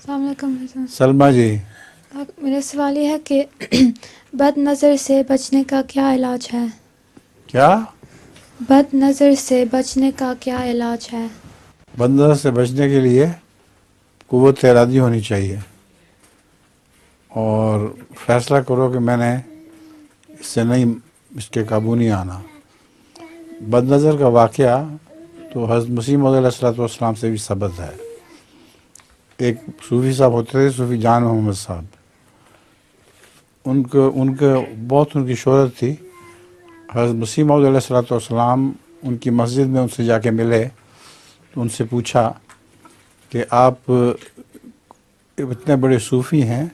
السلام علیکم حضرت۔ سلمہ جی، میرا سوال یہ ہے کہ بد نظر سے بچنے کا کیا علاج ہے؟ کیا بد نظر سے بچنے کا کیا علاج ہے؟ بد نظر سے بچنے کے لیے قوت ارادی ہونی چاہیے، اور فیصلہ کرو کہ میں نے اس سے نہیں، اس کے قابو نہیں آنا۔ بد نظر کا واقعہ تو حضرت مسیح موعود علیہ السلام سے بھی ثبت ہے۔ ایک صوفی صاحب ہوتے تھے، صوفی جان محمد صاحب، ان کے بہت ان کی شہرت تھی۔ حضرت مسیح موعود علیہ السلام ان کی مسجد میں ان سے جا کے ملے تو ان سے پوچھا کہ آپ اتنے بڑے صوفی ہیں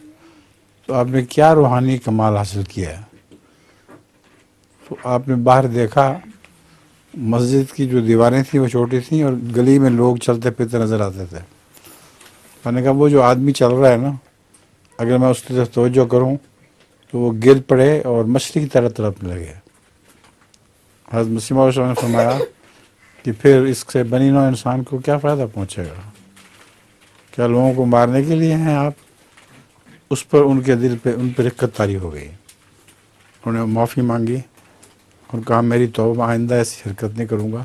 تو آپ نے کیا روحانی کمال حاصل کیا ہے؟ تو آپ نے باہر دیکھا، مسجد کی جو دیواریں تھیں وہ چھوٹی تھیں اور گلی میں لوگ چلتے پھرتے نظر آتے تھے۔ میں نے کہا وہ جو آدمی چل رہا ہے نا، اگر میں اس کی طرف توجہ کروں تو وہ گر پڑے اور مچھلی کی طرح تڑپنے لگے۔ حضرت مسیح موعود نے فرمایا کہ پھر اس سے بنی نوع انسان کو کیا فائدہ پہنچے گا؟ کیا لوگوں کو مارنے کے لیے ہیں آپ؟ اس پر ان کے دل پہ ان پر رقت طاری ہو گئی۔ انہوں نے معافی مانگی اور کہا میری توبہ، آئندہ ایسی حرکت نہیں کروں گا،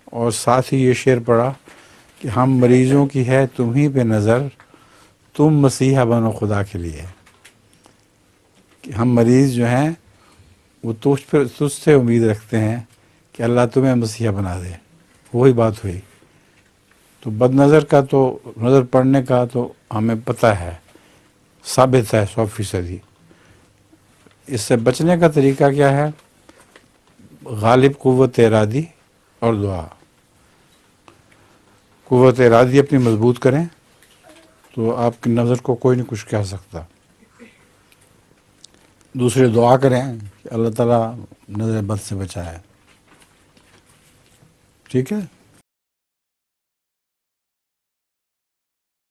اور ساتھ ہی یہ شعر پڑھا کہ ہم مریضوں کی ہے تمہیں پہ نظر، تم مسیحا بنو خدا کے لیے۔ کہ ہم مریض جو ہیں وہ تجھ سے امید رکھتے ہیں کہ اللہ تمہیں مسیحا بنا دے۔ وہی بات ہوئی۔ تو بد نظر کا تو، نظر پڑنے کا تو ہمیں پتہ ہے، ثابت ہے 100%۔ اس سے بچنے کا طریقہ کیا ہے؟ غالب قوت ارادی اور دعا۔ قوت ارادی اپنی مضبوط کریں تو آپ کی نظر کو کوئی نہیں کچھ کہہ سکتا۔ دوسرے دعا کریں کہ اللہ تعالیٰ نظر بد سے بچائے۔ ٹھیک ہے؟